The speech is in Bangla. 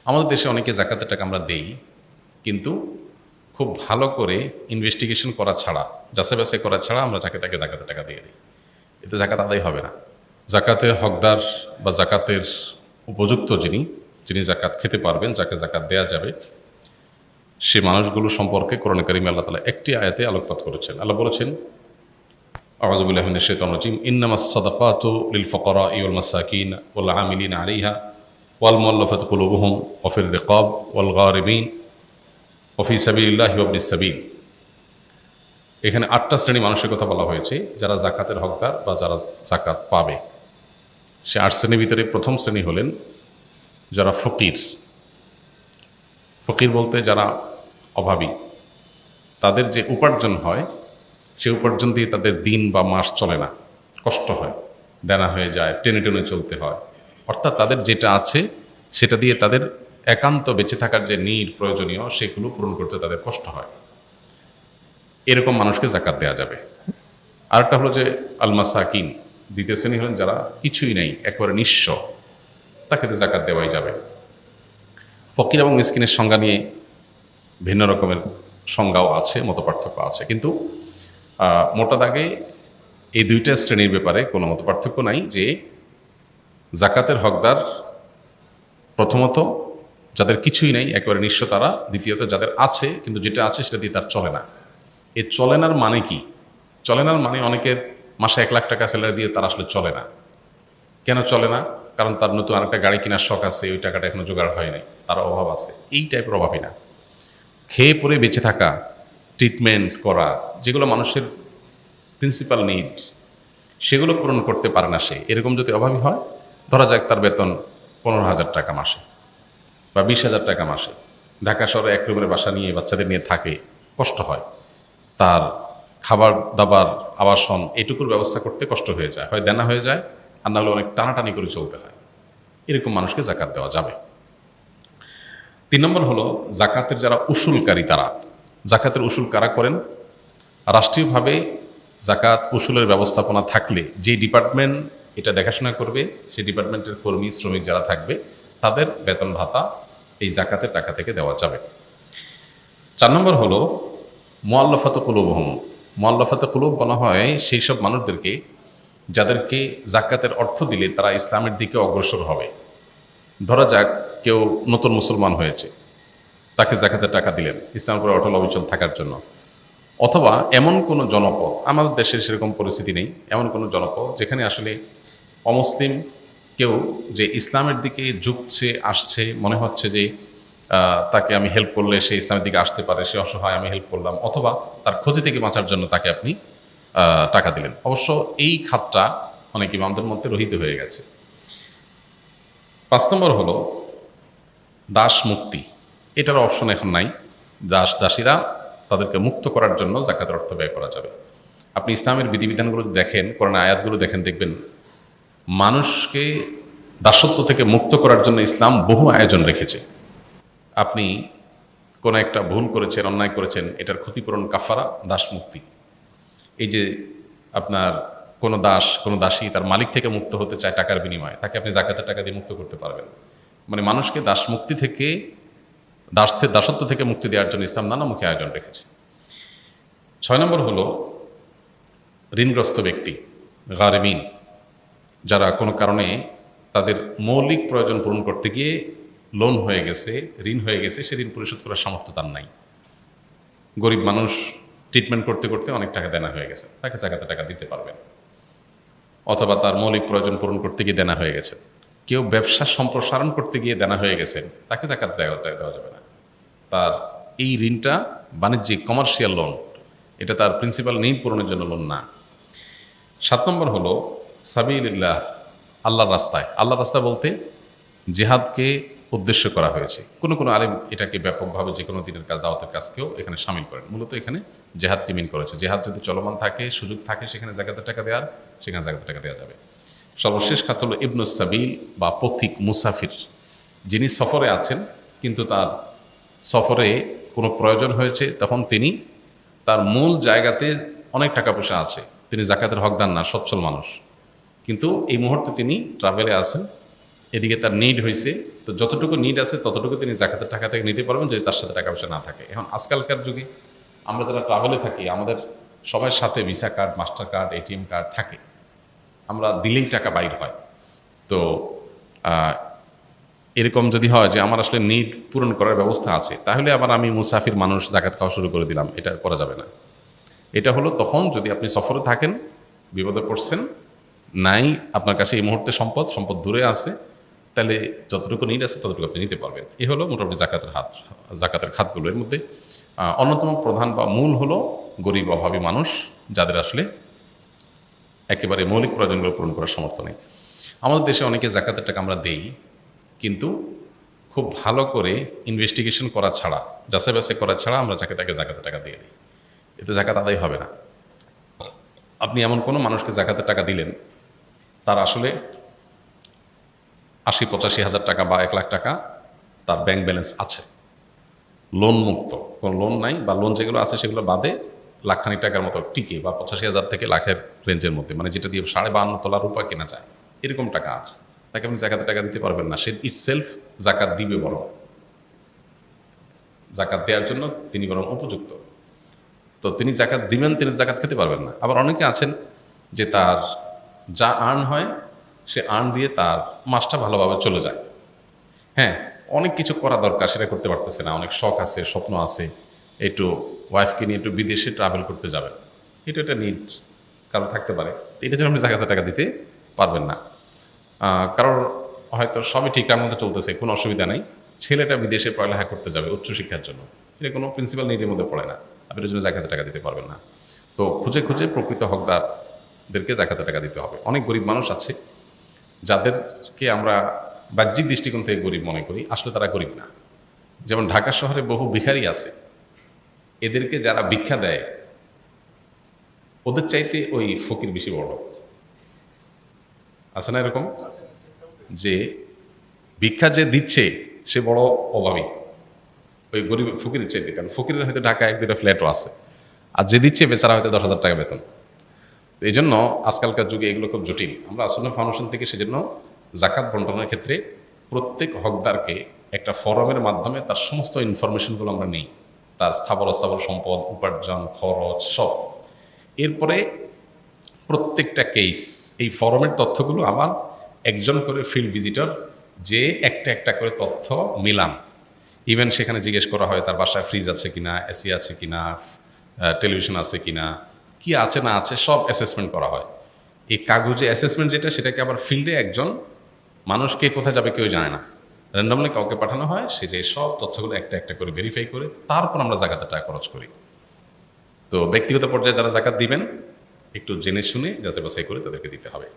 আমাদের দেশে অনেকে জাকাতের টাকা আমরা দেই, কিন্তু খুব ভালো করে ইনভেস্টিগেশন করা ছাড়া, যাচাই বাছাই করা ছাড়া আমরা যাকে তাকে জাকাতের টাকা দিয়ে দিই। এতে জাকাত আদায় হবে না। জাকাতের হকদার বা জাকাতের উপযুক্ত যিনি যিনি জাকাত খেতে পারবেন, যাকে জাকাত দেয়া যাবে, সে মানুষগুলো সম্পর্কে কোরআন কারিমে আল্লাহ তাআলা একটি আয়াতে আলোকপাত করেছেন। আল্লাহ বলেছেন, আউযু বিল্লাহি মিনাশ শাইতানির রাজিম, ইন্নামাস সাদাকাতু লিল ফুকারাই ওয়াল মাসাকিন ওয়াল আমিলিনা আলাইহা ওয়াল মুআল্লাফাতি কুলুবুহুম ওয়া ফির রিকাব ওয়াল গারিমিন ওয়া ফি সাবিলিল্লাহি ওয়া ইবনিস সাবিল। এখানে ৮টা শ্রেণী মানুষের কথা বলা হয়েছে যারা জাকাতের হকদার বা যারা জাকাত পাবে। সে ৮ শ্রেণীর ভিতরে প্রথম শ্রেণী হলেন যারা ফকির। ফকির বলতে যারা অভাবী, তাদের যে উপার্জন হয় সে উপার্জন দিয়ে তাদের দিন বা মাস চলে না, কষ্ট হয়, দেনা হয়ে যায়, টেনে টেনে চলতে হয়। অর্থাৎ তাদের যেটা আছে সেটা দিয়ে তাদের একান্ত বেঁচে থাকার যে নিড প্রয়োজনীয় সেগুলো পূরণ করতে তাদের কষ্ট হয়। এরকম মানুষকে জাকাত দেওয়া যাবে। আরেকটা হলো যে আল মাসাকিন, দ্বিতীয় শ্রেণী হলেন যারা কিছুই নেই, একেবারে নিঃস্ব, তাকে তো জাকাত দেওয়াই যাবে। ফকির এবং মিসকিনের সংজ্ঞা নিয়ে ভিন্ন রকমের সংজ্ঞাও আছে, মতপার্থক্য আছে, কিন্তু মোটা দাগে এই দুইটা শ্রেণীর ব্যাপারে কোনো মতপার্থক্য নাই যে জাকাতের হকদার প্রথমত যাদের কিছুই নেই, একেবারে নিঃস্ব তারা, দ্বিতীয়ত যাদের আছে কিন্তু যেটা আছে সেটা দিয়ে তার চলে না। এই চলেনার মানে কি? চলেনার মানে অনেকের মাসে ১ লাখ টাকা স্যালারি দিয়ে তার আসলে চলে না। কেন চলে না? কারণ তার নতুন আরেকটা গাড়ি কেনার শখ আছে, ওই টাকাটা এখনো জোগাড় হয় নাই, তার অভাব আছে। এই টাইপের অভাবই না, খেয়ে পরে বেঁচে থাকা, ট্রিটমেন্ট করা, যেগুলো মানুষের প্রিন্সিপাল নিড, সেগুলো পূরণ করতে পারে না সে। এরকম যদি অভাবী হয়, ধরা যাক তার বেতন ১৫,০০০ টাকা মাসে বা ২০,০০০ টাকা মাসে, ঢাকা শহরে এক রুমের বাসা নিয়ে বাচ্চাদের নিয়ে থাকে, কষ্ট হয়, তার খাবার দাবার আবাসন এটুকুর ব্যবস্থা করতে কষ্ট হয়ে যায়, হয় দেনা হয়ে যায়, আর না হলে অনেক টানাটানি করে চলতে হয়। এরকম মানুষকে জাকাত দেওয়া যাবে। ৩ নম্বর হলো জাকাতের যারা উসুলকারী, তারা। জাকাতের উসুল কারা করেন? রাষ্ট্রীয়ভাবে জাকাত উসুলের ব্যবস্থাপনা থাকলে যে ডিপার্টমেন্ট এটা দেখাশোনা করবে, সেই ডিপার্টমেন্টের কর্মী শ্রমিক যারা থাকবে তাদের বেতন ভাতা এই জাকাতের টাকা থেকে দেওয়া যাবে। ৪ নম্বর হলো মুআল্লাফাতু কুলুবুহুম। মুআল্লাফাতু কুলুব বলা হয় সেই সব মানুষদেরকে যাদেরকে জাকাতের অর্থ দিলে তারা ইসলামের দিকে অগ্রসর হবে। ধরা যাক কেউ নতুন মুসলমান হয়েছে, তাকে জাকাতের টাকা দিলেন ইসলামের উপরে অটল অবিচল থাকার জন্য। অথবা এমন কোনো জনপদ, আমাদের দেশের সেরকম পরিস্থিতি নেই, এমন কোনো জনপদ যেখানে আসলে অমুসলিম কেউ যে ইসলামের দিকে ঝুঁকছে, আসছে, মনে হচ্ছে যে তাকে আমি হেল্প করলে সে ইসলামের দিকে আসতে পারে, সে অসহায়, আমি হেল্প করলাম, অথবা তার ক্ষতি থেকে বাঁচার জন্য তাকে আপনি টাকা দিলেন। অবশ্য এই খাতটা অনেক ইমামদের মধ্যে রহিত হয়ে গেছে। ৫ নম্বর হলো দাস মুক্তি। এটার অপশন এখন নাই। দাসীরা, তাদেরকে মুক্ত করার জন্য জাকাতের অর্থ ব্যয় করা যাবে। আপনি ইসলামের বিধিবিধানগুলো দেখেন, কোরআন আয়াতগুলো দেখেন, দেখবেন মানুষকে দাসত্ব থেকে মুক্ত করার জন্য ইসলাম বহু আয়োজন রেখেছে। আপনি কোনো একটা ভুল করেছেন, অন্যায় করেছেন, এটার ক্ষতিপূরণ কাফারা দাস মুক্তি। এই যে আপনার কোনো দাস, কোনো দাসী তার মালিক থেকে মুক্ত হতে চায় টাকার বিনিময়ে, তাকে আপনি জাকাতের টাকা দিয়ে মুক্ত করতে পারবেন। মানে মানুষকে দাস মুক্তি থেকে, দাসত্ব থেকে মুক্তি দেওয়ার জন্য ইসলাম নানামুখী আয়োজন রেখেছে। ৬ নম্বর হলো ঋণগ্রস্ত ব্যক্তি, গারিমিন, যারা কোনো কারণে তাদের মৌলিক প্রয়োজন পূরণ করতে গিয়ে লোন হয়ে গেছে, ঋণ হয়ে গেছে, সে ঋণ পরিশোধ করার সামর্থ্য তার নাই। গরিব মানুষ, ট্রিটমেন্ট করতে করতে অনেক টাকা দেনা হয়ে গেছে, তাকে জাকাতের টাকা দিতে পারবেন। অথবা তার মৌলিক প্রয়োজন পূরণ করতে গিয়ে দেনা হয়ে গেছে। কেউ ব্যবসা সম্প্রসারণ করতে গিয়ে দেনা হয়ে গেছেন, তাকে জাকাত দেওয়া যাবে না। তার এই ঋণটা বাণিজ্যিক, কমার্শিয়াল লোন, এটা তার প্রিন্সিপাল নিড পূরণের জন্য লোন না। ৭ নম্বর হলো সাবিলিল্লাহ, আল্লাহর রাস্তায়। আল্লাহর রাস্তা বলতে জিহাদকে উদ্দেশ্য করা হয়েছে। কোনো কোনো আলেম এটাকে ব্যাপকভাবে যে কোনো দিনের কাজ, দাওয়াতের কাজকেও এখানে শামিল করেন। মূলত এখানে জেহাদকে মিন করেছে। জেহাদ যদি চলমান থাকে, সুযোগ থাকে সেখানে জাকাতের টাকা দেওয়ার, সেখানে জাকাতের টাকা দেওয়া যাবে। সর্বশেষ খাত হলো ইবনুস সাবিল বা পথিক, মুসাফির, যিনি সফরে আছেন কিন্তু তার সফরে কোনো প্রয়োজন হয়েছে, তখন তিনি তার মূল জায়গাতে অনেক টাকা পয়সা আছে, তিনি জাকাতের হকদার না, সচ্ছল মানুষ, কিন্তু এই মুহূর্তে তিনি ট্রাভেলে আছেন, এদিকে তার নিড হয়েছে, তো যতটুকু নিড আছে ততটুকু তিনি জাকাতের টাকা থেকে নিতে পারবেন যদি তার সাথে টাকা পয়সা না থাকে। এখন আজকালকার যুগে আমরা যারা ট্রাভেলে থাকি, আমাদের সবার সাথে visa card, master card, ATM card থাকে, আমরা দিলেই টাকা বাইর হয়। তো আহ, এরকম যদি হয় যে আমার আসলে নিড পূরণ করার ব্যবস্থা আছে, তাহলে আবার আমি মুসাফির মানুষ জাকাত খাওয়া শুরু করে দিলাম, এটা করা যাবে না। এটা হলো তখন যদি আপনি সফরে থাকেন, বিপদে পড়ছেন, নাই আপনার কাছে এই মুহূর্তে সম্পদ সম্পদ দূরে আছে, তাহলে যতটুকু নিড আছে ততটুকু আপনি নিতে পারবেন। এ হলো মোটামুটি জাকাতের খাতগুলো। এর মধ্যে অন্যতম প্রধান বা মূল হলো গরিব অভাবী মানুষ, যাদের আসলে একেবারে মৌলিক প্রয়োজনগুলো পূরণ করার সামর্থ্য নেই। আমাদের দেশে অনেকে জাকাতের টাকা আমরা দেই, কিন্তু খুব ভালো করে ইনভেস্টিগেশন করা ছাড়া, যাচাই বাছাই করা ছাড়া আমরা জাকাতের টাকা দিয়ে দিই। এতে জাকাত আদায় হবে না। আপনি এমন কোনো মানুষকে জাকাতের টাকা দিলেন, তার আসলে ৮০-৮৫ হাজার টাকা বা ১ লাখ টাকা তার ব্যাংক ব্যালেন্স আছে, লোন মুক্ত, কোনো লোন নাই, বা লোন যেগুলো আছে সেগুলো বাদে লাখখানিক টাকার মতো টিকে, বা ৮৫,০০০ থেকে লাখের রেঞ্জের মধ্যে, মানে যেটা দিয়ে 52.৫ তলা রূপা কেনা যায়, এরকম টাকা আছে। তাকে আপনি জাকাতের টাকা দিতে পারবেন না। সে ইটসেলফ জাকাত দিবে, বরং জাকাত দেওয়ার জন্য তিনি বরং উপযুক্ত। তো তিনি জাকাত দিবেন, তিনি জাকাত খেতে পারবেন না। আবার অনেকে আছেন যে তার যা আর্ন হয় সে আর্ন দিয়ে তার মাসটা ভালোভাবে চলে যায়। হ্যাঁ, অনেক কিছু করা দরকার, সেটা করতে পারতেছে না, অনেক শখ আছে, স্বপ্ন আছে, একটু ওয়াইফকে নিয়ে একটু বিদেশে ট্রাভেল করতে যাবেন, এটা একটা নিড কারো থাকতে পারে। তো এটার জন্য আপনি জাকাতের টাকা দিতে পারবেন না। কারোর হয়তো সবই ঠিকঠাক মতো চলতেছে, কোনো অসুবিধা নেই, ছেলেটা বিদেশে পড়ালেখা করতে যাবে উচ্চশিক্ষার জন্য, এটা কোনো প্রিন্সিপাল নিডের মধ্যে পড়ে না, আপনি এর জন্য জাকাতের টাকা দিতে পারবেন না। তো খুঁজে খুঁজে প্রকৃত হকদারদেরকে জাকাতের টাকা দিতে হবে। অনেক গরিব মানুষ আছে যাদেরকে আমরা বাহ্যিক দৃষ্টিকোণ থেকে গরিব মনে করি, আসলে তারা গরিব না। যেমন ঢাকা শহরে বহু ভিখারি আছে, এদেরকে যারা ভিক্ষা দেয় ওদের চাইতে ওই ফকির বেশি বড়। আছে না এরকম, যে ভিক্ষা যে দিচ্ছে সে বড় অভাবী ওই গরিব ফকিরের চাইতে, কারণ ফকিরের হয়তো ঢাকায় 1-2টা ফ্ল্যাটও আছে, আর যে দিচ্ছে বেচারা হয়তো 10,000 টাকা বেতন। তো এই জন্য আজকালকার যুগে এগুলো খুব জটিল। আমরা আসন্ন ফাউন্ডেশন থেকে সেজন্য জাকাত বন্টনের ক্ষেত্রে প্রত্যেক হকদারকে একটা ফরমের মাধ্যমে তার সমস্ত ইনফরমেশনগুলো আমরা নিই, তার স্থাবর অস্থাবর সম্পদ, উপার্জন, খরচ সব। এরপরে প্রত্যেকটা কেস এই ফরমের তথ্যগুলো আবার একজন করে ফিল্ড ভিজিটর যে একটা একটা করে তথ্য মিলান। ইভেন সেখানে জিজ্ঞেস করা হয় তার বাসায় ফ্রিজ আছে কিনা, এসি আছে কিনা, টেলিভিশন আছে কিনা, কি আছে না আছে সব অ্যাসেসমেন্ট করা হয়। এই কাগজে অ্যাসেসমেন্ট যেটা, সেটাকে আবার ফিল্ডে একজন মানুষকে কোথায় যাবে কেউ জানে না, র্যান্ডমলি কাউকে পাঠানো হয়, সে যে সব তথ্যগুলো একটা একটা করে ভেরিফাই করে তারপর আমরা জাকাতের টাকা খরচ করি। তো ব্যক্তিগত পর্যায়ে যারা জাকাত দিবেন একটু জেনে শুনে যাচাই বাছাই করে তাদেরকে দিতে হবে।